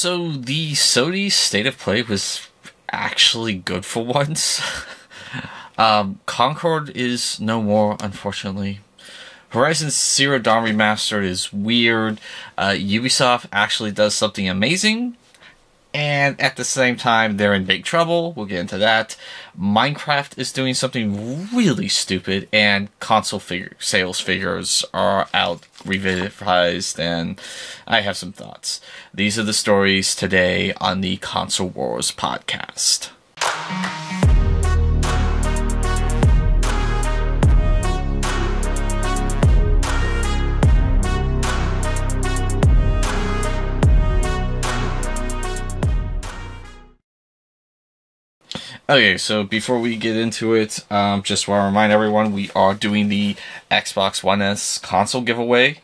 So the Sony State of Play was actually good for once. Concord is no more, unfortunately. Horizon Zero Dawn Remastered is weird. Ubisoft actually does something amazing, and at the same time, they're in big trouble. We'll get into that. Minecraft is doing something really stupid, and console sales figures are out revised, and I have some thoughts. These are the stories today on the Console Wars podcast. Okay, so before we get into it, just want to remind everyone we are doing the Xbox One S console giveaway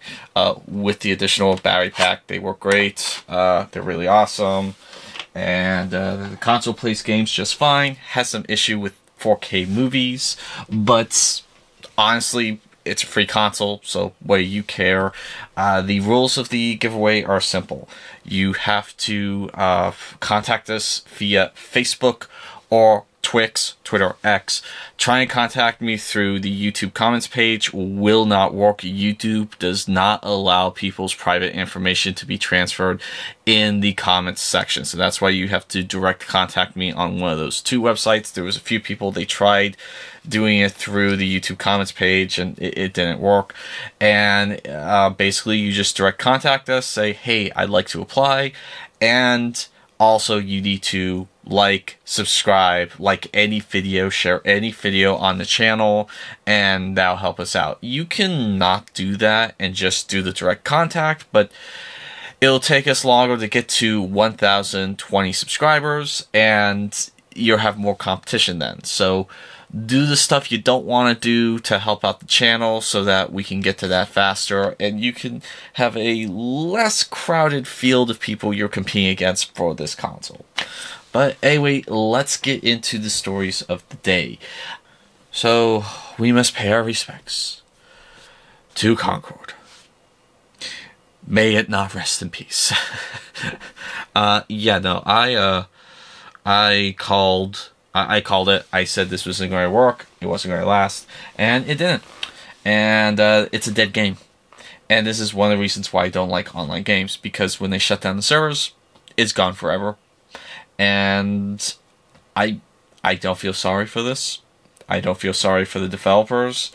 with the additional battery pack. They work great. They're really awesome. And the console plays games just fine. Has some issue with 4K movies, but honestly, it's a free console, so what do you care? The rules of the giveaway are simple. You have to contact us via Facebook or Twitter, X. Try and contact me through the YouTube comments page. Will not work. YouTube does not allow people's private information to be transferred in the comments section. So that's why you have to direct contact me on one of those two websites. There was a few people, they tried doing it through the YouTube comments page and it didn't work. And basically you just direct contact us, say, hey, I'd like to apply. And also, you need to like, subscribe, like any video, share any video on the channel, and that'll help us out. You can not do that and just do the direct contact, but it'll take us longer to get to 1,020 subscribers, and you'll have more competition then. So do the stuff you don't want to do to help out the channel so that we can get to that faster and you can have a less crowded field of people you're competing against for this console. But anyway, let's get into the stories of the day. So, we must pay our respects to Concord. May it not rest in peace. I called it. I said this wasn't going to work. It wasn't going to last. And it didn't. And it's a dead game. And this is one of the reasons why I don't like online games. Because when they shut down the servers, it's gone forever. And I don't feel sorry for this. I don't feel sorry for the developers.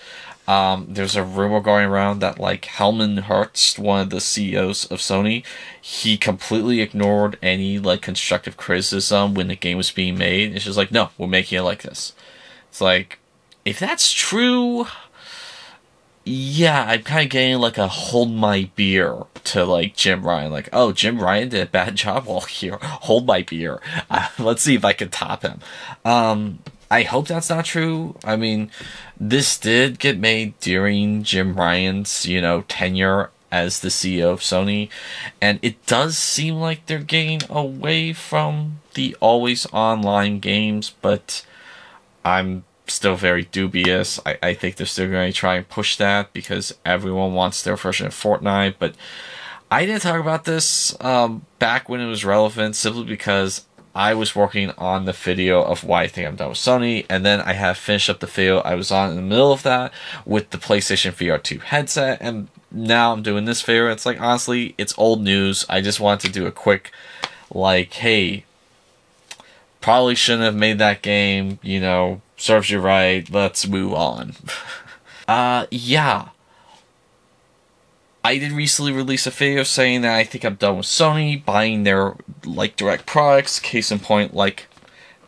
There's a rumor going around that, like, Helmut Hertz, one of the CEOs of Sony, he completely ignored any, like, constructive criticism when the game was being made. It's just like, no, we're making it like this. It's like, if that's true, yeah, I'm kind of getting, like, a hold my beer to, like, Jim Ryan. Like, oh, Jim Ryan did a bad job? Well, here, hold my beer. Let's see if I can top him. I hope that's not true. I mean, this did get made during Jim Ryan's, tenure as the CEO of Sony. And it does seem like they're getting away from the always online games, but I'm still very dubious. I think they're still going to try and push that because everyone wants their version of Fortnite. But I didn't talk about this back when it was relevant simply because I was working on the video of why I think I'm done with Sony, and then I have finished up the video I was on in the middle of that with the PlayStation VR 2 headset, and now I'm doing this video. It's like, honestly, it's old news. I just wanted to do a quick, like, hey, probably shouldn't have made that game, serves you right, let's move on. Yeah. I did recently release a video saying that I think I'm done with Sony, buying their, like, direct products, case in point, like,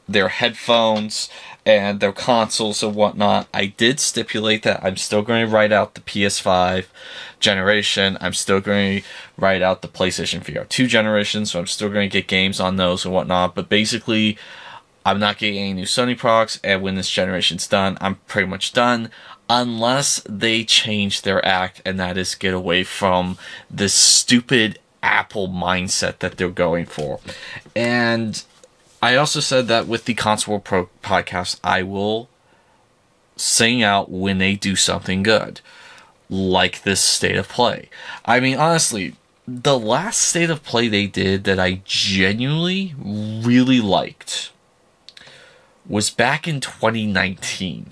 their headphones and their consoles and whatnot. I did stipulate that I'm still going to write out the PS5 generation, I'm still going to write out the PlayStation VR 2 generation, so I'm still going to get games on those and whatnot, but basically, I'm not getting any new Sony products, and when this generation's done, I'm pretty much done. Unless they change their act, and that is get away from this stupid Apple mindset that they're going for. And I also said that with the Console World Pro podcast, I will sing out when they do something good. Like this State of Play. I mean, honestly, the last State of Play they did that I genuinely really liked was back in 2019.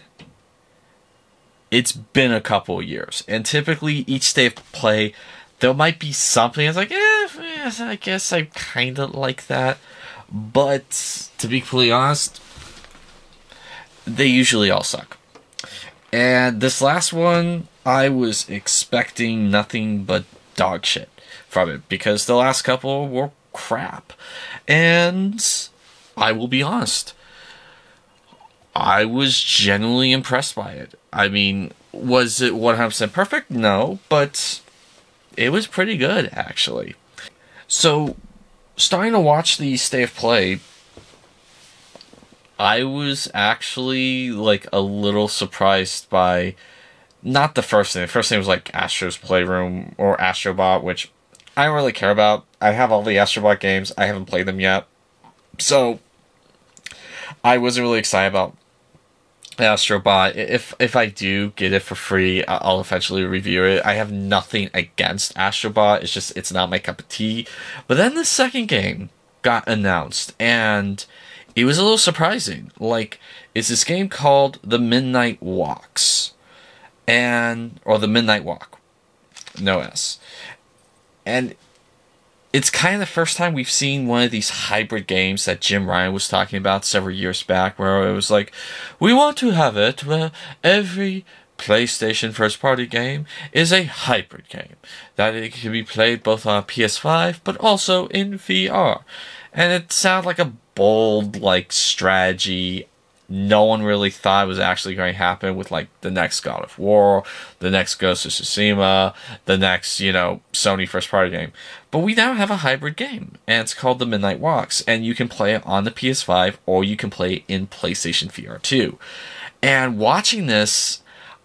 It's been a couple of years, and typically each State of Play, there might be something that's like, I guess I kind of like that. But to be completely honest, they usually all suck. And this last one, I was expecting nothing but dog shit from it, because the last couple were crap. And I will be honest, I was genuinely impressed by it. I mean, was it 100% perfect? No, but it was pretty good, actually. So, starting to watch the State of Play, I was actually, like, a little surprised by, not the first thing. The first thing was, like, Astro's Playroom, or Astrobot, which I don't really care about. I have all the Astrobot games. I haven't played them yet. So, I wasn't really excited about Astrobot. If I do get it for free, I'll eventually review it. I have nothing against Astrobot. It's just, it's not my cup of tea. But then the second game got announced, and it was a little surprising. Like, it's this game called The Midnight Walks. Or The Midnight Walk. No S. And it's kind of the first time we've seen one of these hybrid games that Jim Ryan was talking about several years back, where it was like, we want to have it where every PlayStation first-party game is a hybrid game. That it can be played both on PS5, but also in VR. And it sounded like a bold, like, strategy. No one really thought it was actually going to happen with, like, the next God of War, the next Ghost of Tsushima, the next, Sony first-party game. But we now have a hybrid game, and it's called The Midnight Walks, and you can play it on the PS5, or you can play it in PlayStation VR 2. And watching this,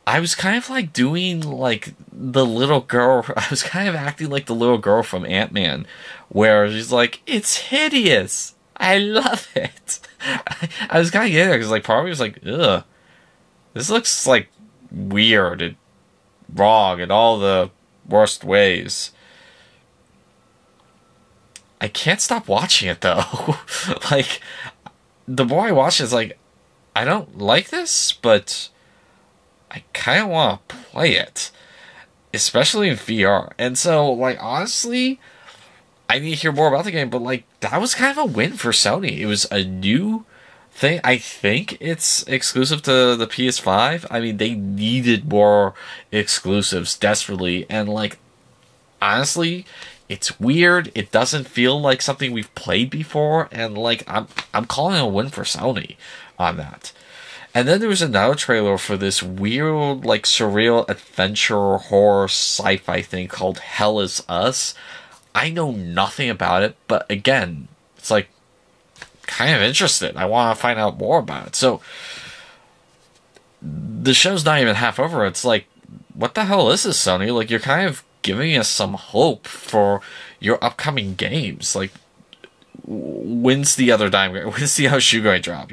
I was kind of like doing, like, the little girl, I was kind of acting like the little girl from Ant-Man, where she's like, it's hideous! I love it. I was kind of getting there because, like, part of me was like, ugh, this looks like weird and wrong in all the worst ways. I can't stop watching it though. Like, the more I watch it, it's like, I don't like this, but I kind of want to play it, especially in VR. And so, like, honestly, I need to hear more about the game, but, like, that was kind of a win for Sony. It was a new thing. I think it's exclusive to the PS5. I mean, they needed more exclusives desperately, and, like, honestly, it's weird. It doesn't feel like something we've played before, and, like, I'm calling it a win for Sony on that. And then there was another trailer for this weird, like, surreal adventure horror sci-fi thing called Hell Is Us. I know nothing about it, but again, it's like, kind of interested. I want to find out more about it. So, the show's not even half over. It's like, what the hell is this, Sony? Like, you're kind of giving us some hope for your upcoming games. Like, when's the other dime? When's the other shoe going to drop,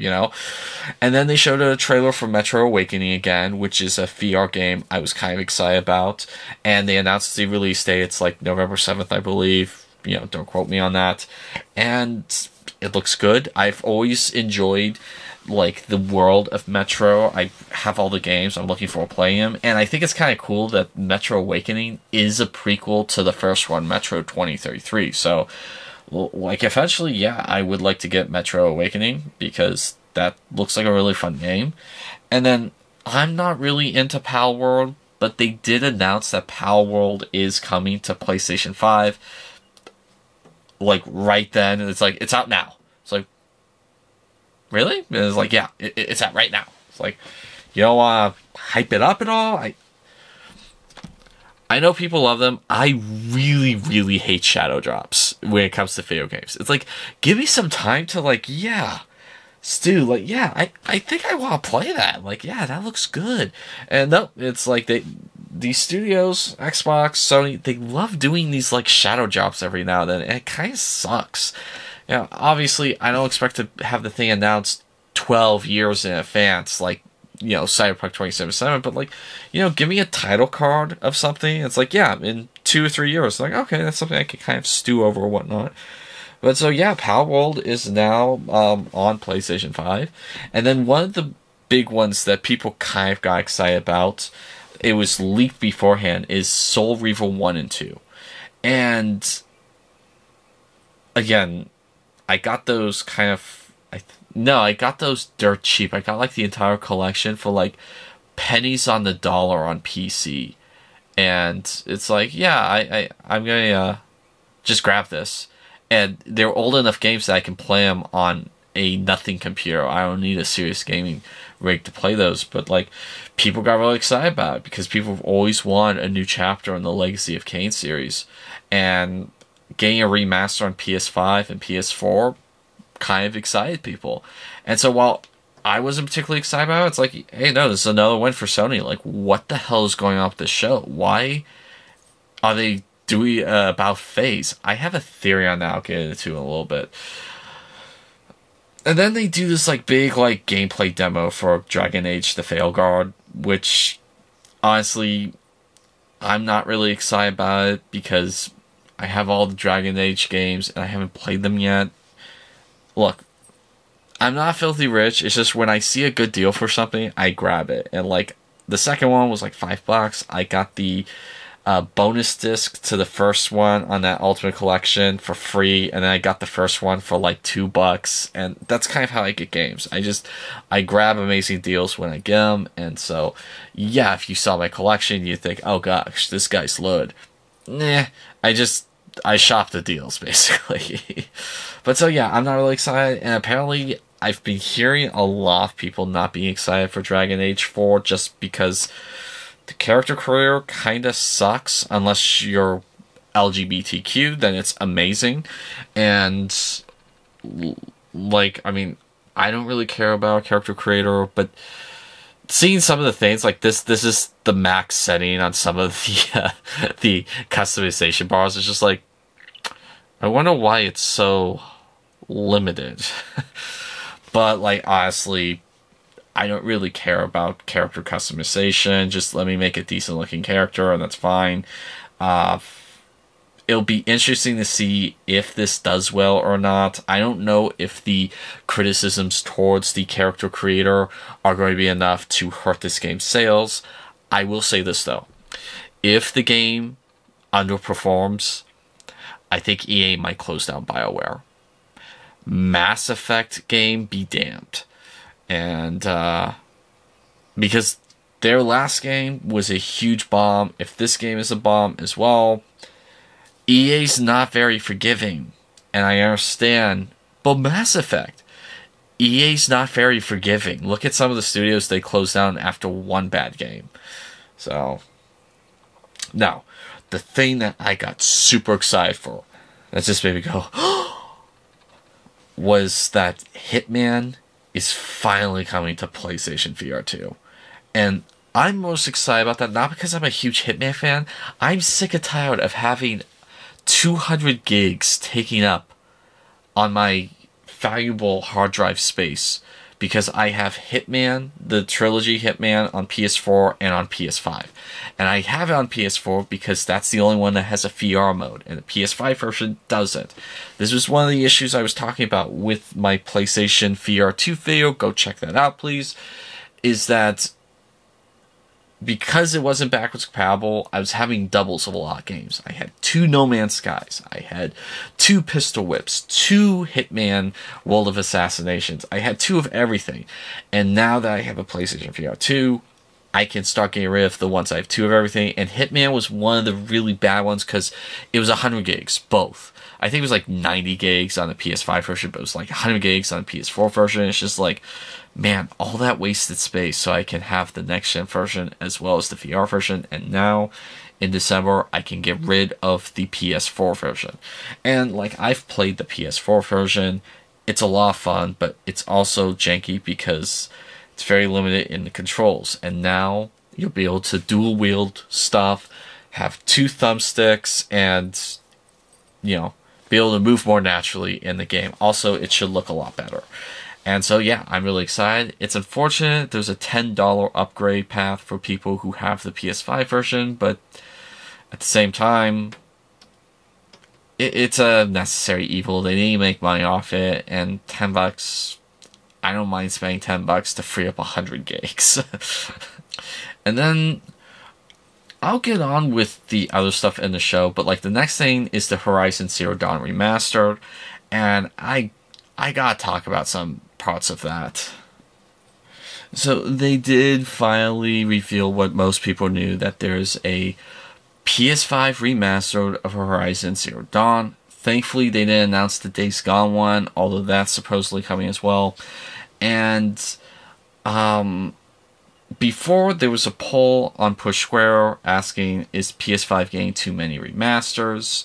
And then they showed a trailer for Metro Awakening again, which is a VR game I was kind of excited about. And they announced the release date. It's like November 7th, I believe. Don't quote me on that. And it looks good. I've always enjoyed, like, the world of Metro. I have all the games. I'm looking forward to playing them. And I think it's kind of cool that Metro Awakening is a prequel to the first one, Metro 2033. So, like, eventually, yeah, I would like to get Metro Awakening, because that looks like a really fun game. And then, I'm not really into Pal World, but they did announce that Pal World is coming to PlayStation 5. Like, right then, and it's like, it's out now. It's like, really? And it's like, yeah, it's out right now. It's like, you don't want to hype it up at all? I know people love them. I really, really hate shadow drops when it comes to video games. It's like, give me some time to, like, yeah, Stu, like, yeah, I think I want to play that. Like, yeah, that looks good. And no, it's like, these studios, Xbox, Sony, they love doing these, like, shadow drops every now and then, and it kind of sucks. Obviously, I don't expect to have the thing announced 12 years in advance, like, Cyberpunk 2077, but, like, give me a title card of something. It's like, yeah, in 2 or 3 years. Like, okay, that's something I can kind of stew over or whatnot. But so yeah, Palworld is now on PlayStation 5. And then one of the big ones that people kind of got excited about, it was leaked beforehand, is Soul Reaver 1 and 2. And again, I got those kind of... I got those dirt cheap. I got like the entire collection for like pennies on the dollar on PC. And it's like, yeah, I'm gonna just grab this. And they're old enough games that I can play them on a nothing computer. I don't need a serious gaming rig to play those. But like, people got really excited about it because people have always wanted a new chapter in the Legacy of Kain series. And getting a remaster on PS5 and PS4 kind of excited people. And so while I wasn't particularly excited about it, it's like, hey, no, this is another win for Sony. Like, what the hell is going on with this show? Why are they doing about FaZe? I have a theory on that. I'll get into in a little bit. And then they do this like big like gameplay demo for Dragon Age the Veilguard, which honestly I'm not really excited about it because I have all the Dragon Age games and I haven't played them yet. Look, I'm not filthy rich. It's just when I see a good deal for something, I grab it. And like the second one was like $5. I got the bonus disc to the first one on that Ultimate Collection for free, and then I got the first one for like $2. And that's kind of how I get games. I grab amazing deals when I get them. And so, yeah, if you saw my collection, you think, oh gosh, this guy's loaded. Nah, I shop the deals basically. But so yeah, I'm not really excited, and apparently I've been hearing a lot of people not being excited for Dragon Age 4 just because the character creator kind of sucks. Unless you're LGBTQ, then it's amazing. And like, I mean, I don't really care about a character creator, but seeing some of the things like this is the max setting on some of the customization bars. It's just like, I wonder why it's so limited. But like, honestly, I don't really care about character customization. Just let me make a decent looking character and that's fine. It'll be interesting to see if this does well or not. I don't know if the criticisms towards the character creator are going to be enough to hurt this game's sales. I will say this though. If the game underperforms, I think EA might close down BioWare. Mass Effect game be damned. And because their last game was a huge bomb, if this game is a bomb as well, EA's not very forgiving. And I understand, but Mass Effect, EA's not very forgiving. Look at some of the studios they closed down after one bad game. So, now, the thing that I got super excited for, that just made me go, was that Hitman is finally coming to PlayStation VR 2. And I'm most excited about that, not because I'm a huge Hitman fan. I'm sick and tired of having 200 gigs taking up on my valuable hard drive space because I have Hitman, the trilogy Hitman on PS4 and on PS5. And I have it on PS4 because that's the only one that has a VR mode, and the PS5 version doesn't. This was one of the issues I was talking about with my PlayStation VR 2 video. Go check that out, please. Is that because it wasn't backwards compatible, I was having doubles of a lot of games. I had 2 No Man's Skies. I had 2 Pistol Whips, 2 Hitman World of Assassinations. I had 2 of everything. And now that I have a PlayStation VR 2, I can start getting rid of the ones I have 2 of everything. And Hitman was one of the really bad ones because it was 100 gigs, both. I think it was like 90 gigs on the PS5 version, but it was like 100 gigs on the PS4 version. It's just like, man, all that wasted space so I can have the next-gen version as well as the VR version. And now, in December, I can get rid of the PS4 version. And, like, I've played the PS4 version. It's a lot of fun, but it's also janky because it's very limited in the controls. And now, you'll be able to dual-wield stuff, have 2 thumbsticks, and, you know, be able to move more naturally in the game. Also, it should look a lot better. And so, yeah, I'm really excited. It's unfortunate there's a $10 upgrade path for people who have the PS5 version, but At the same time, it's a necessary evil. They need to make money off it, and $10, I don't mind spending $10 to free up 100 gigs. And then I'll get on with the other stuff in the show, but like the next thing is the Horizon Zero Dawn Remastered, and I gotta talk about some parts of that. So they did finally reveal what most people knew, that there's a PS5 remastered of Horizon Zero Dawn. Thankfully, they didn't announce the Days Gone one, although that's supposedly coming as well. And before, there was a poll on Push Square asking, is PS5 getting too many remasters?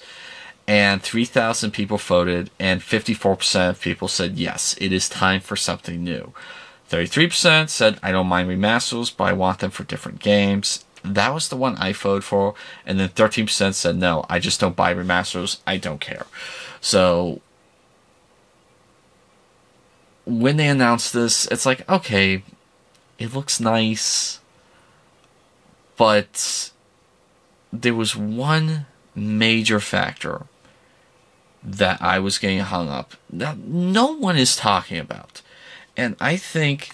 And 3,000 people voted, and 54% of people said yes, it is time for something new. 33% said, I don't mind remasters, but I want them for different games. That was the one I voted for. And then 13% said, no, I just don't buy remasters. I don't care. So when they announced this, it's like, okay, it looks nice. But there was one major factor that I was getting hung up that no one is talking about. And I think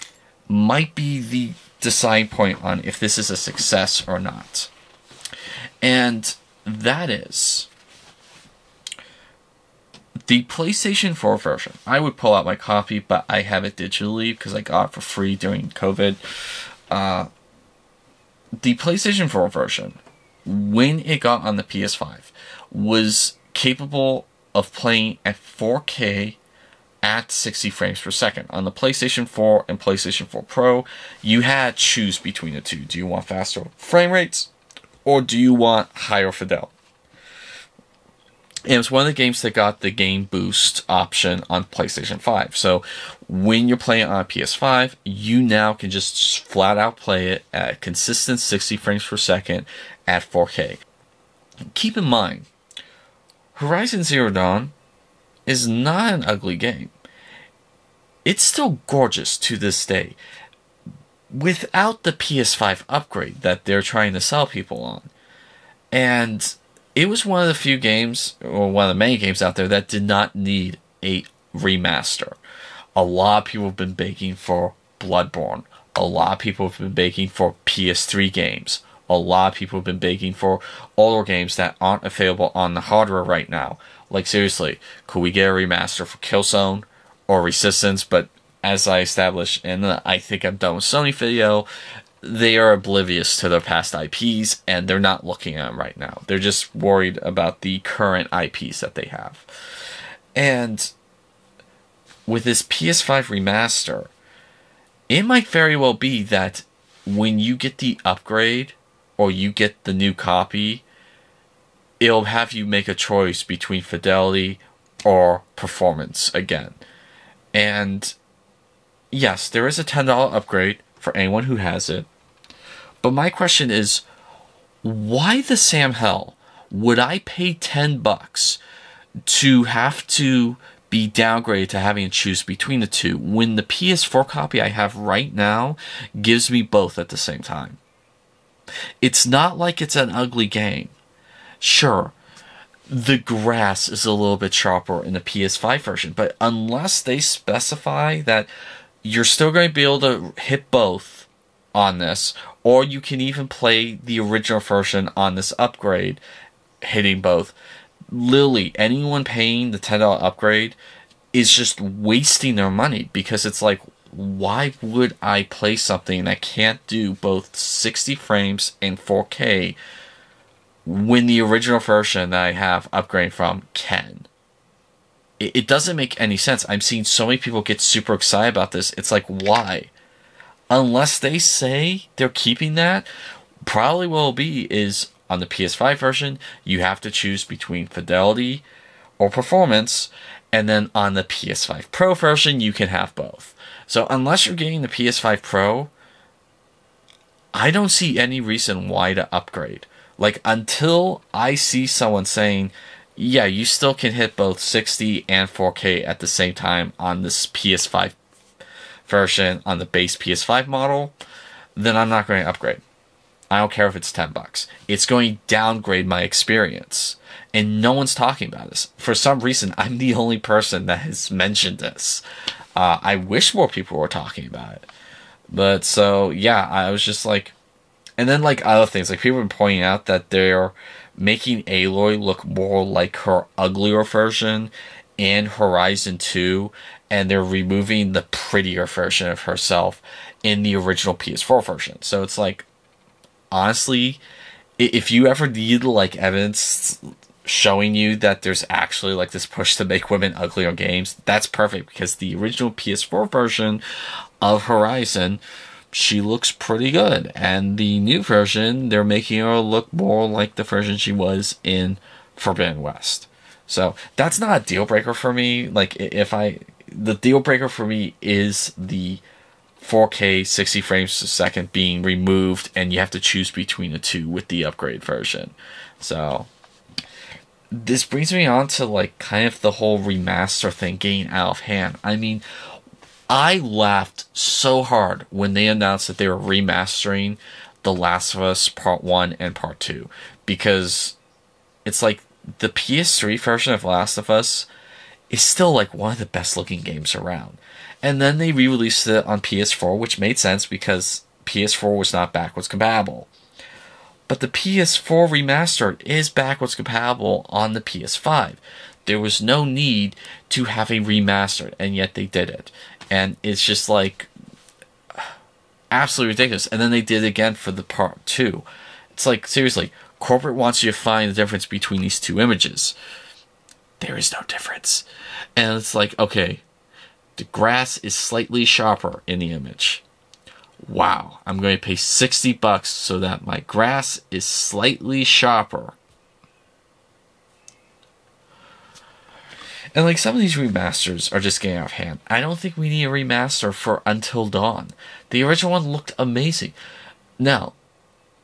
might be the deciding point on if this is a success or not. And that is the PlayStation 4 version. I would pull out my copy, but I have it digitally because I got it for free during COVID. The PlayStation 4 version, when it got on the PS5, was capable of playing at 4K at 60 frames per second. On the PlayStation 4 and PlayStation 4 Pro, you had to choose between the two. Do you want faster frame rates, or do you want higher fidelity? And it was one of the games that got the Game Boost option on PlayStation 5. So when you're playing on a PS5, you now can just flat out play it at a consistent 60 frames per second at 4K. Keep in mind, Horizon Zero Dawn is not an ugly game. It's still gorgeous to this day, without the PS5 upgrade that they're trying to sell people on. And it was one of the few games, or one of the many games out there, that did not need a remaster. A lot of people have been begging for Bloodborne. A lot of people have been begging for PS3 games. A lot of people have been begging for older games that aren't available on the hardware right now. Like, seriously, could we get a remaster for Killzone or Resistance? But as I established in the I Think I'm Done with Sony video, they are oblivious to their past IPs, and they're not looking at them right now. They're just worried about the current IPs that they have. And with this PS5 remaster, it might very well be that when you get the upgrade, or you get the new copy, it'll have you make a choice between fidelity or performance again. And yes, there is a $10 upgrade for anyone who has it. But my question is, why the Sam hell would I pay $10 to have to be downgraded to having to choose between the two, when the PS4 copy I have right now gives me both at the same time? It's not like it's an ugly game. Sure, the grass is a little bit sharper in the PS5 version, but unless they specify that you're still going to be able to hit both on this, or you can even play the original version on this upgrade, hitting both, literally anyone paying the $10 upgrade is just wasting their money, because it's like, why would I play something that can't do both 60 frames and 4K when the original version that I have upgraded from can? It doesn't make any sense. I'm seeing so many people get super excited about this. It's like, why? Unless they say they're keeping that, probably what it'll be is on the PS5 version, you have to choose between fidelity or performance, and then on the PS5 Pro version, you can have both. So unless you're getting the PS5 Pro, I don't see any reason why to upgrade. Like, until I see someone saying, yeah, you still can hit both 60 and 4K at the same time on this PS5 version, on the base PS5 model, then I'm not going to upgrade. I don't care if it's $10. It's going to downgrade my experience. And no one's talking about this. For some reason, I'm the only person that has mentioned this. I wish more people were talking about it. But so, yeah, I was just like... And then, like, other things. Like, people have been pointing out that they're making Aloy look more like her uglier version in Horizon 2. And they're removing the prettier version of herself in the original PS4 version. So it's like... Honestly, if you ever need, like, evidence showing you that there's actually, like, this push to make women uglier games, that's perfect, because the original PS4 version of Horizon, she looks pretty good, and the new version, they're making her look more like the version she was in Forbidden West. So, that's not a deal breaker for me. Like, the deal breaker for me is the 4K 60 frames a second being removed, and you have to choose between the two with the upgrade version. So this brings me on to, like, kind of the whole remaster thing getting out of hand. I mean, I laughed so hard when they announced that they were remastering The Last of Us Part 1 and Part 2, because it's like the PS3 version of The Last of Us is still, like, one of the best looking games around. And then they re-released it on PS4, which made sense because PS4 was not backwards compatible. But the PS4 Remastered is backwards compatible on the PS5. There was no need to have a remastered, and yet they did it. And it's just like absolutely ridiculous. And then they did it again for the Part 2. It's like, seriously, corporate wants you to find the difference between these two images. There is no difference. And it's like, okay, the grass is slightly sharper in the image. Wow, I'm going to pay $60 so that my grass is slightly sharper. And like, some of these remasters are just getting out of hand. I don't think we need a remaster for Until Dawn. The original one looked amazing. Now,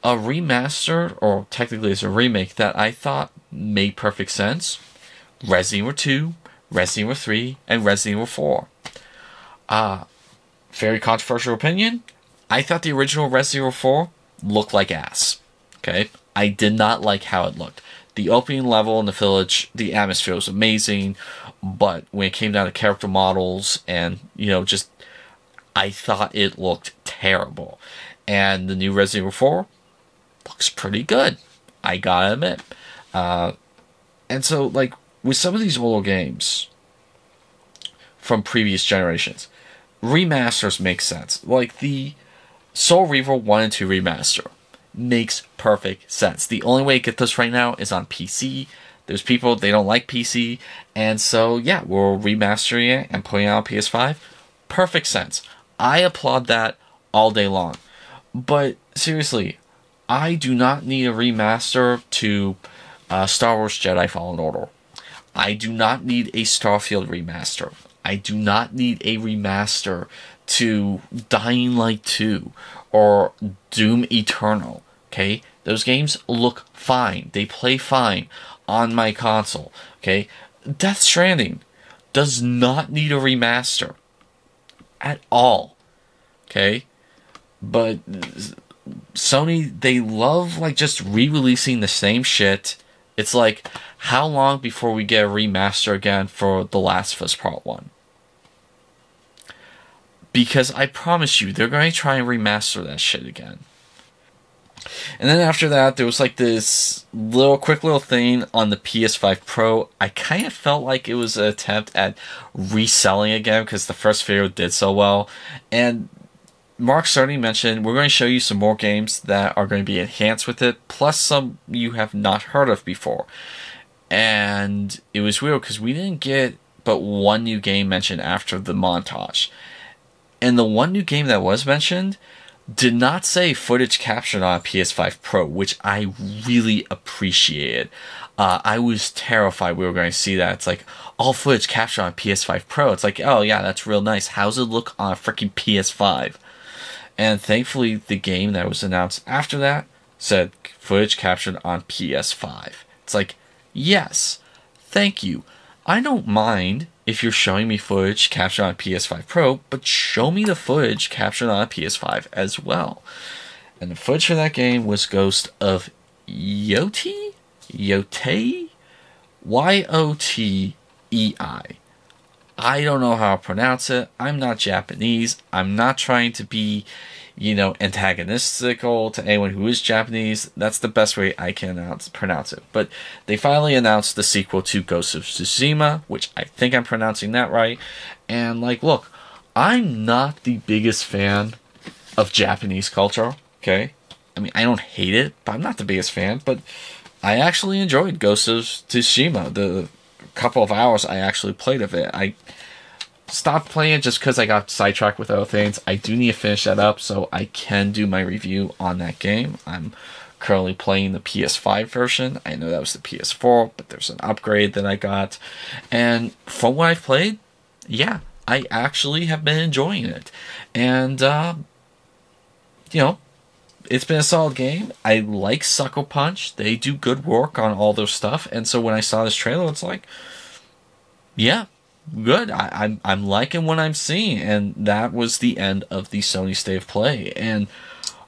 a remaster, or technically it's a remake, that I thought made perfect sense: Resident Evil 2, Resident Evil 3, and Resident Evil 4. Very controversial opinion. I thought the original Resident Evil 4 looked like ass. Okay? I did not like how it looked. The opening level in the village, the atmosphere was amazing, but when it came down to character models and, you know, just, I thought it looked terrible. And the new Resident Evil 4 looks pretty good, I gotta admit. And so, like, with some of these older games from previous generations, remasters make sense. Like the Soul Reaver 1 and 2 remaster makes perfect sense. The only way to get this right now is on PC. There's people, they don't like PC, and so yeah, we're remastering it and putting it on PS5. Perfect sense. I applaud that all day long. But seriously, I do not need a remaster to Star Wars Jedi Fallen Order. I do not need a Starfield remaster. I do not need a remaster to Dying Light 2 or Doom Eternal. Okay? Those games look fine. They play fine on my console. Okay? Death Stranding does not need a remaster at all. Okay? But Sony, they love, like, just re-releasing the same shit. It's like, how long before we get a remaster again for The Last of Us Part 1? Because I promise you, they're going to try and remaster that shit again. And then after that, there was like this quick little thing on the PS5 Pro. I kind of felt like it was an attempt at reselling again because the first video did so well. And Mark Cerny mentioned, we're going to show you some more games that are going to be enhanced with it, plus some you have not heard of before. And it was weird because we didn't get but one new game mentioned after the montage. And the one new game that was mentioned did not say footage captured on a PS5 Pro, which I really appreciated. I was terrified we were going to see that. It's like, all footage captured on PS5 Pro. It's like, oh yeah, that's real nice. How's it look on a freaking PS5? And thankfully, the game that was announced after that said footage captured on PS5. It's like, yes, thank you. I don't mind if you're showing me footage captured on PS5 Pro, but show me the footage captured on PS5 as well. And the footage for that game was Ghost of Yotei? Yotei? Yotei. I don't know how to pronounce it. I'm not Japanese. I'm not trying to be, antagonistical to anyone who is Japanese. That's the best way I can pronounce it. But they finally announced the sequel to Ghost of Tsushima, which I think I'm pronouncing that right. And, look, I'm not the biggest fan of Japanese culture, okay? I mean, I don't hate it, but I'm not the biggest fan. But I actually enjoyed Ghost of Tsushima. The couple of hours I actually played of it. I stopped playing it just because I got sidetracked with other things. I do need to finish that up so I can do my review on that game. I'm currently playing the PS5 version. I know that was the PS4, but there's an upgrade that I got. And from what I've played, yeah, I actually have been enjoying it. And, it's been a solid game. I like Sucker Punch. They do good work on all their stuff. And so when I saw this trailer, it's like, yeah, good. I'm liking what I'm seeing. And that was the end of the Sony State of Play. And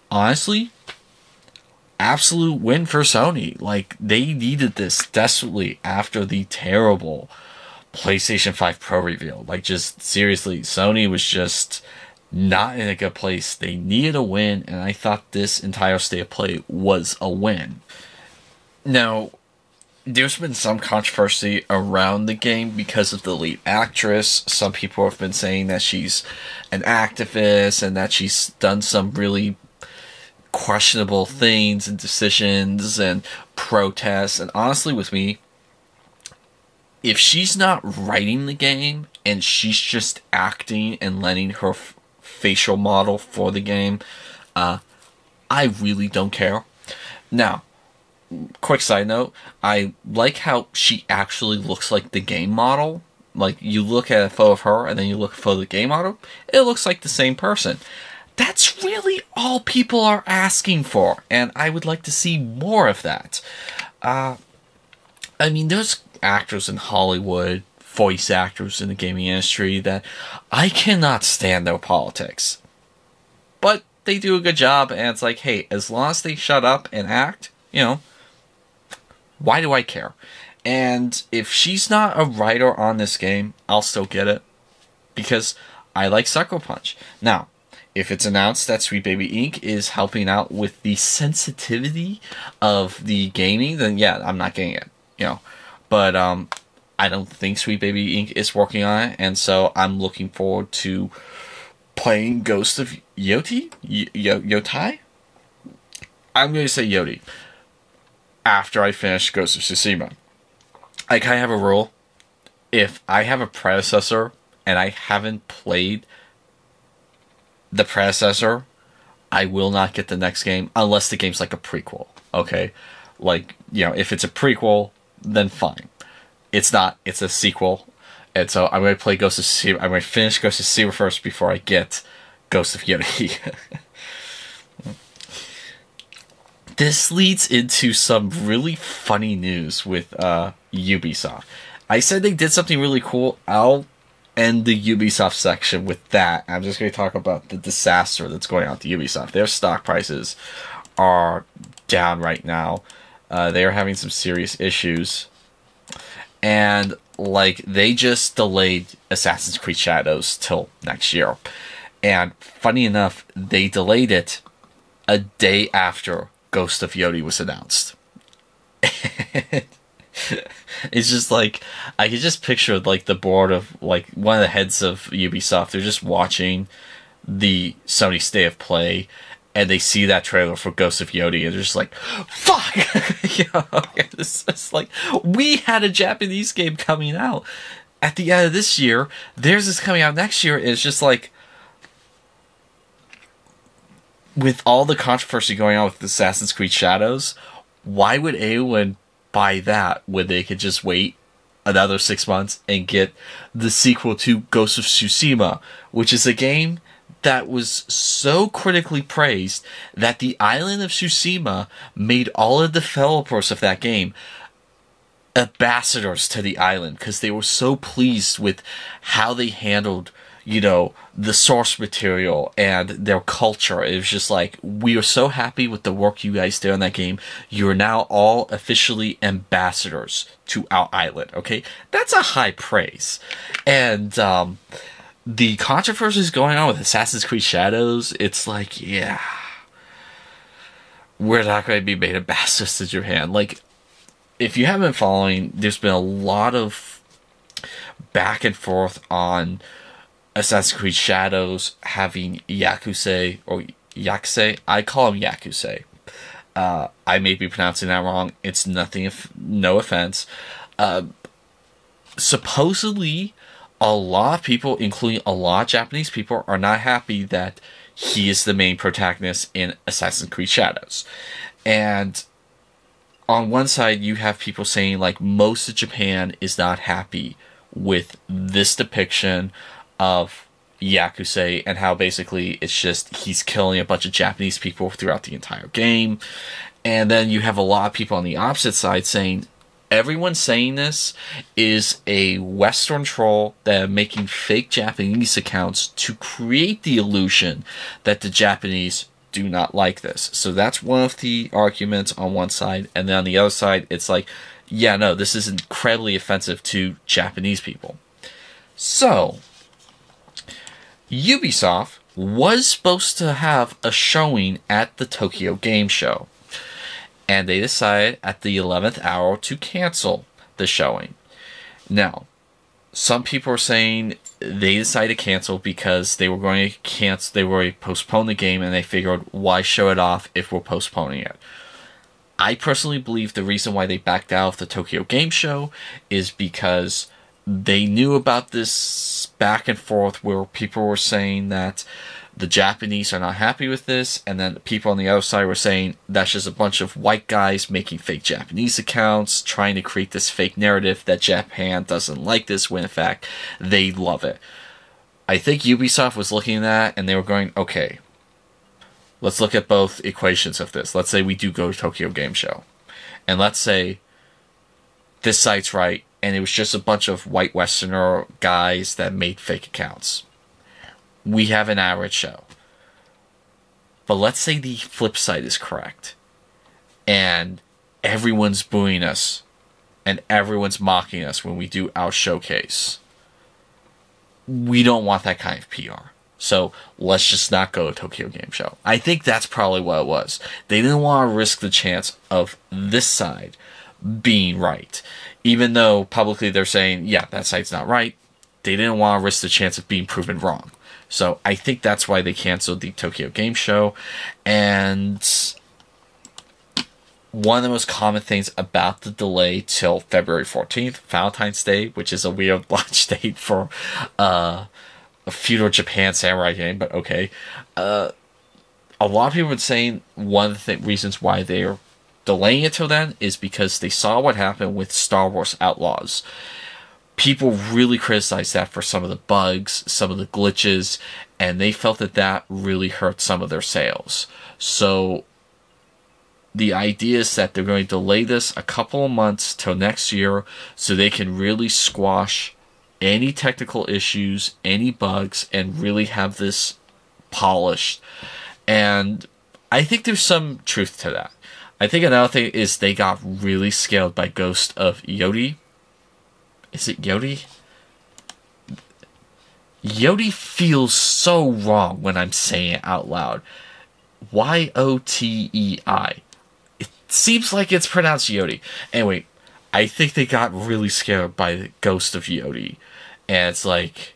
honestly, absolute win for Sony. They needed this desperately after the terrible PlayStation 5 Pro reveal. Just seriously, Sony was just not in a good place. They needed a win, and I thought this entire State of Play was a win. Now, there's been some controversy around the game because of the lead actress. Some people have been saying that she's an activist and that she's done some really questionable things and decisions and protests. And honestly, with me, if she's not writing the game and she's just acting and letting her facial model for the game, I really don't care. Now, quick side note, I like how she actually looks like the game model. You look at a photo of her and then you look at a photo of the game model, it looks like the same person. That's really all people are asking for, and I would like to see more of that. There's actors in Hollywood, voice actors in the gaming industry that I cannot stand their politics. But they do a good job, and it's like, hey, as long as they shut up and act, why do I care? And if she's not a writer on this game, I'll still get it. Because I like Sucker Punch. Now, if it's announced that Sweet Baby Inc. is helping out with the sensitivity of the gaming, then yeah, I'm not getting it. But I don't think Sweet Baby Inc. is working on it, and so I'm looking forward to playing Ghost of Yotei? Yotei? I'm going to say Yotei. After I finish Ghost of Tsushima. I kind of have a rule. If I have a predecessor and I haven't played the predecessor, I will not get the next game unless the game's like a prequel. Okay? If it's a prequel, then fine. It's not. It's a sequel. And so I'm going to play Ghost of Tsushima. I'm going to finish Ghost of Tsushima first before I get Ghost of Yotei. This leads into some really funny news with Ubisoft. I said they did something really cool. I'll end the Ubisoft section with that. I'm just going to talk about the disaster that's going on at Ubisoft. Their stock prices are down right now. They are having some serious issues. And, they just delayed Assassin's Creed Shadows till next year. And, funny enough, they delayed it a day after Ghost of Yotei was announced. It's just I could just picture, the board of, one of the heads of Ubisoft. They're just watching the Sony State of Play, and they see that trailer for Ghost of Yotei, and they're just like, fuck! It's just we had a Japanese game coming out at the end of this year. Theirs is coming out next year. It's just with all the controversy going on with Assassin's Creed Shadows, why would anyone buy that when they could just wait another 6 months and get the sequel to Ghost of Tsushima, which is a game that was so critically praised that the island of Tsushima made all the developers of that game ambassadors to the island because they were so pleased with how they handled the source material and their culture. It was just like, we are so happy with the work you guys did on that game. You're now all officially ambassadors to our island, okay? That's a high praise. And the controversies going on with Assassin's Creed Shadows, it's like, yeah, we're not going to be made ambassadors to Japan. Like, if you haven't been following, there's been a lot of back and forth on Assassin's Creed Shadows having Yakusei, or Yakusei, I call him Yakusei. I may be pronouncing that wrong. It's nothing, no offense. Supposedly, a lot of people, including a lot of Japanese people, are not happy that he is the main protagonist in Assassin's Creed Shadows. And on one side, you have people saying, like, most of Japan is not happy with this depiction of Yakusei, and how basically it's just he's killing a bunch of Japanese people throughout the entire game. And then you have a lot of people on the opposite side saying everyone saying this is a Western troll that are making fake Japanese accounts to create the illusion that the Japanese do not like this. So that's one of the arguments on one side, and then on the other side it's like, yeah, no, this is incredibly offensive to Japanese people. So Ubisoft was supposed to have a showing at the Tokyo Game Show, and they decided at the 11th hour to cancel the showing. Now, some people are saying they decided to cancel because they were going to cancel, they were going to postpone the game, and they figured, why show it off if we're postponing it? I personally believe the reason why they backed out of the Tokyo Game Show is because they knew about this back and forth where people were saying that the Japanese are not happy with this, and then the people on the other side were saying that's just a bunch of white guys making fake Japanese accounts, trying to create this fake narrative that Japan doesn't like this, when in fact they love it. I think Ubisoft was looking at that, and they were going, okay, let's look at both equations of this. Let's say we do go to Tokyo Game Show, and let's say this site's right, and it was just a bunch of white Westerner guys that made fake accounts. We have an average show. But let's say the flip side is correct, and everyone's booing us, and everyone's mocking us when we do our showcase. We don't want that kind of PR. So let's just not go to Tokyo Game Show. I think that's probably what it was. They didn't want to risk the chance of this side being right. Even though publicly they're saying, yeah, that site's not right, they didn't want to risk the chance of being proven wrong. So I think that's why they canceled the Tokyo Game Show. And one of the most common things about the delay till February 14th, Valentine's Day, which is a weird launch date for a feudal Japan samurai game, but okay. A lot of people have been saying one of the reasons why they're delaying it till then is because they saw what happened with Star Wars Outlaws. People really criticized that for some of the bugs, some of the glitches, and they felt that that really hurt some of their sales. So the idea is that they're going to delay this a couple of months till next year so they can really squash any technical issues, any bugs, and really have this polished. And I think there's some truth to that. I think another thing is they got really scaled by Ghost of Yotei. Is it Yotei? Yotei feels so wrong when I'm saying it out loud. Yotei. It seems like it's pronounced Yotei. Anyway, I think they got really scared by the Ghost of Yotei. And it's like...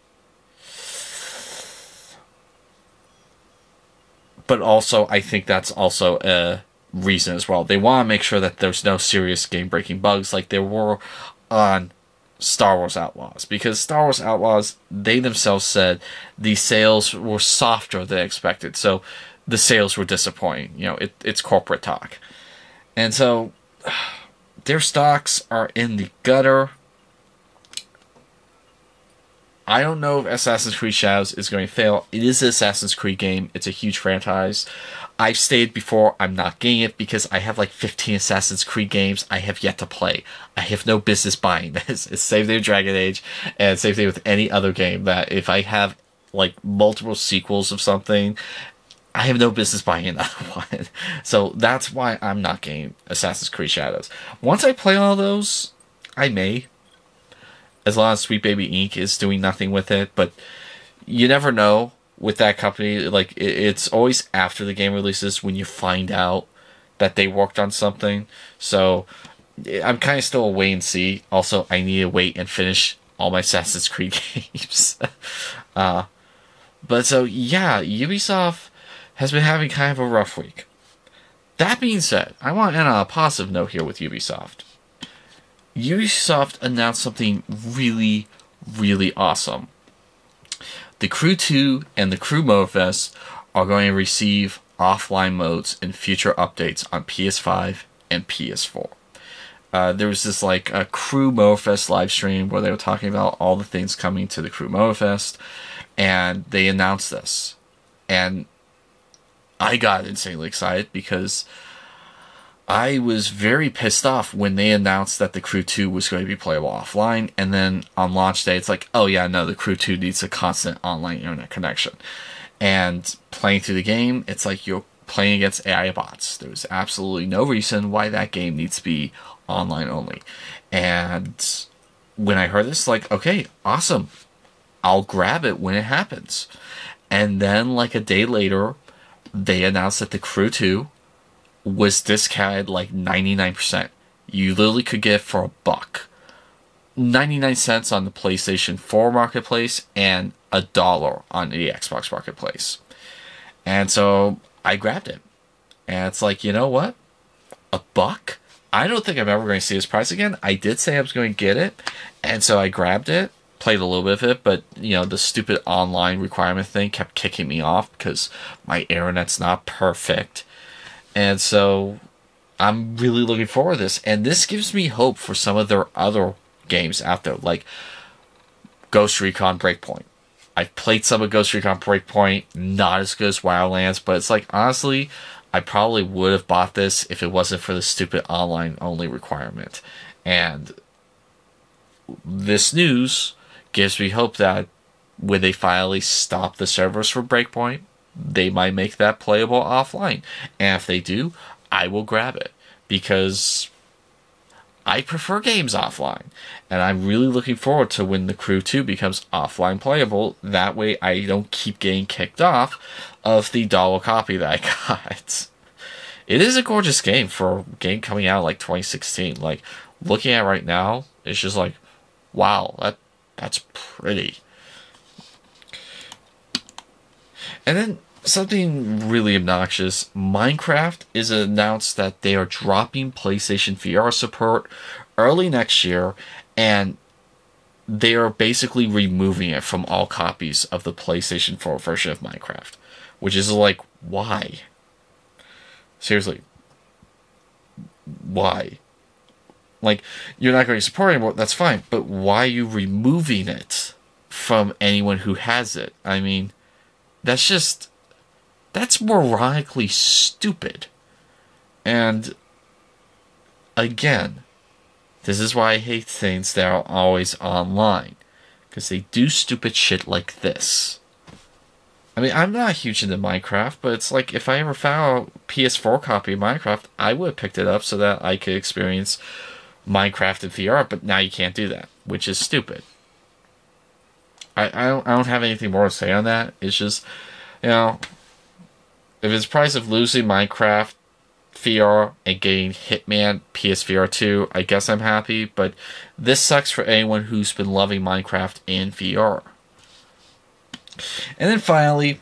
But also, I think that's also a reason as well. They want to make sure that there's no serious game-breaking bugs like there were on Star Wars Outlaws. Because Star Wars Outlaws, they themselves said the sales were softer than expected. So the sales were disappointing. You know, it's corporate talk. And so their stocks are in the gutter. I don't know if Assassin's Creed Shadows is going to fail. It is an Assassin's Creed game. It's a huge franchise. I've stated before, I'm not getting it because I have like 15 Assassin's Creed games I have yet to play. I have no business buying this. It's same thing with Dragon Age, and same thing with any other game, that if I have like multiple sequels of something, I have no business buying another one. So that's why I'm not getting Assassin's Creed Shadows. Once I play all those, I may. As long as Sweet Baby Inc. is doing nothing with it. But you never know with that company. Like, it's always after the game releases when you find out that they worked on something. So I'm kind of still a wait and see. Also, I need to wait and finish all my Assassin's Creed games. But so, yeah, Ubisoft has been having kind of a rough week. That being said, I want to end on a positive note here with Ubisoft. Ubisoft announced something really, really awesome. The Crew 2 and the Crew Motorfest are going to receive offline modes in future updates on PS5 and PS4. There was this like a Crew Motorfest live stream where they were talking about all the things coming to the Crew Motorfest, and they announced this. And I got insanely excited because I was very pissed off when they announced that the Crew 2 was going to be playable offline, and then on launch day it's like, oh yeah, no, the Crew 2 needs a constant online internet connection. And playing through the game, it's like you're playing against AI bots. There's absolutely no reason why that game needs to be online only. And when I heard this, like, okay, awesome. I'll grab it when it happens. And then like a day later, they announced that the Crew 2 was discounted like 99%. You literally could get it for $1. 99 cents on the PlayStation 4 marketplace and $1 on the Xbox marketplace. And so I grabbed it. And it's like, you know what? $1? I don't think I'm ever going to see this price again. I did say I was going to get it. And so I grabbed it. Played a little bit of it, but you know, the stupid online requirement thing kept kicking me off because my internet's not perfect. And so I'm really looking forward to this. And this gives me hope for some of their other games out there, like Ghost Recon Breakpoint. I've played some of Ghost Recon Breakpoint, not as good as Wildlands, but it's like, honestly, I probably would have bought this if it wasn't for the stupid online only requirement. And this news gives me hope that when they finally stop the servers for Breakpoint, they might make that playable offline. And if they do, I will grab it. Because I prefer games offline. And I'm really looking forward to when the Crew 2 becomes offline playable. That way I don't keep getting kicked off of the dollar copy that I got. It is a gorgeous game for a game coming out like 2016. Like, looking at it right now, it's just like, wow, that's pretty. And then something really obnoxious. Minecraft is announced that they are dropping PlayStation VR support early next year, and they are basically removing it from all copies of the PlayStation 4 version of Minecraft. Which is like, why? Seriously. Why? Like, you're not going to support it anymore, that's fine, but why are you removing it from anyone who has it? I mean, that's moronically stupid. And, again, this is why I hate things that are always online. Because they do stupid shit like this. I mean, I'm not huge into Minecraft, but it's like, if I ever found a PS4 copy of Minecraft, I would have picked it up so that I could experience Minecraft in VR, but now you can't do that, which is stupid. I don't have anything more to say on that. It's just, you know, if it's the price of losing Minecraft VR and getting Hitman PSVR 2, I guess I'm happy, but this sucks for anyone who's been loving Minecraft in VR. And then finally,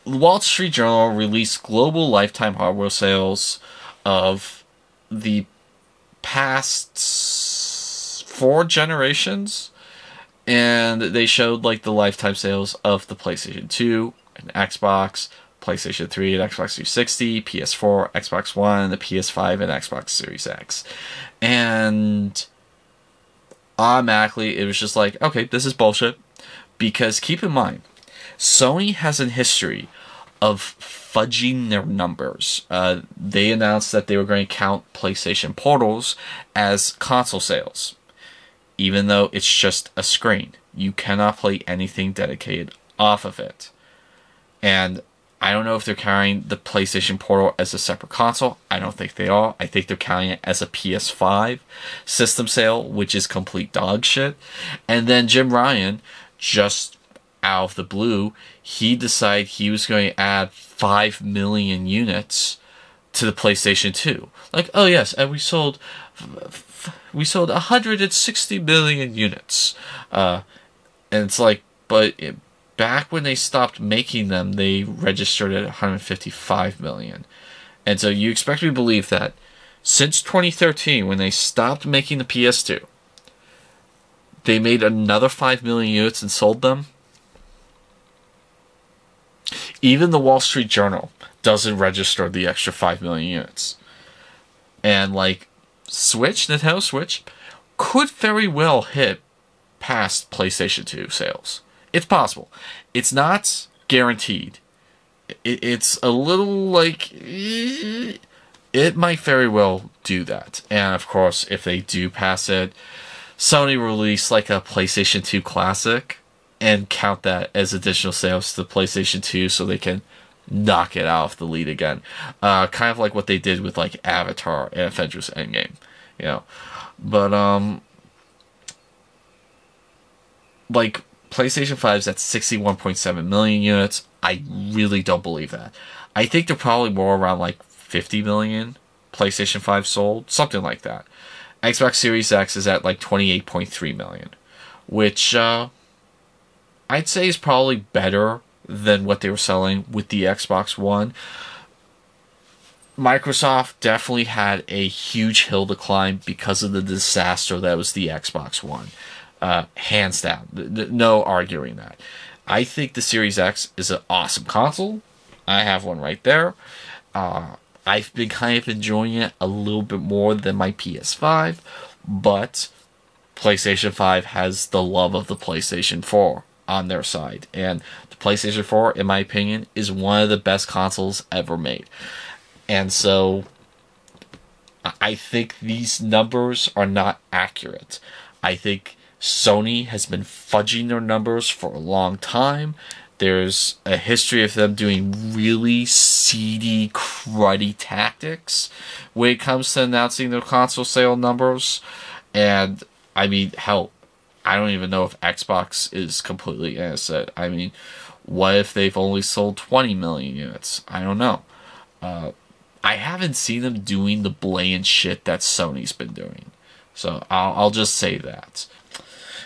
the Wall Street Journal released global lifetime hardware sales of the past 4 generations, and they showed like the lifetime sales of the PlayStation 2 and Xbox, PlayStation 3 and Xbox 360, PS4, Xbox One, the PS5, and Xbox Series X. And automatically it was just like, okay, this is bullshit. Because keep in mind, Sony has a history of fudging their numbers. They announced that they were going to count PlayStation Portals as console sales, even though it's just a screen. You cannot play anything dedicated off of it. And I don't know if they're carrying the PlayStation Portal as a separate console. I don't think they are. I think they're carrying it as a PS5 system sale, which is complete dog shit. And then Jim Ryan, just out of the blue, he decided he was going to add 5 million units to the PlayStation 2. Like, oh yes, and we sold 160 million units. And it's like, but back when they stopped making them, they registered at 155 million. And so you expect me to believe that since 2013, when they stopped making the PS2, they made another 5 million units and sold them? Even the Wall Street Journal doesn't register the extra 5 million units. And like, Nintendo Switch could very well hit past PlayStation 2 sales. It's possible. It's not guaranteed. It's a little like, it might very well do that. And of course, if they do pass it, Sony release like a PlayStation 2 Classic and count that as additional sales to the PlayStation 2 so they can knock it out of the lead again. Kind of like what they did with like Avatar and Avengers Endgame, you know. But like PlayStation 5's at 61.7 million units. I really don't believe that. I think they're probably more around like 50 million PlayStation 5 sold, something like that. Xbox Series X is at like 28.3 million, which I'd say is probably better than what they were selling with the Xbox One. Microsoft definitely had a huge hill to climb because of the disaster that was the Xbox One. Hands down. No arguing that. I think the Series X is an awesome console. I have one right there. I've been kind of enjoying it a little bit more than my PS5, but PlayStation 5 has the love of the PlayStation 4 on their side. And the PlayStation 4, in my opinion, is one of the best consoles ever made. And so I think these numbers are not accurate. I think Sony has been fudging their numbers for a long time. There's a history of them doing really seedy, cruddy tactics when it comes to announcing their console sale numbers. And, I mean, hell, I don't even know if Xbox is completely innocent. I mean, what if they've only sold 20 million units? I don't know. I haven't seen them doing the blatant shit that Sony's been doing. So, I'll just say that.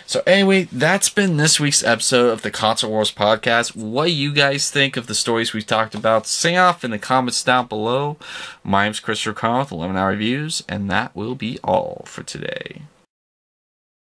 So anyway, that's been this week's episode of the Console Wars Podcast. What do you guys think of the stories we've talked about? Say off in the comments down below. My name's Christopher Connell with 11 Hour Reviews, and that will be all for today.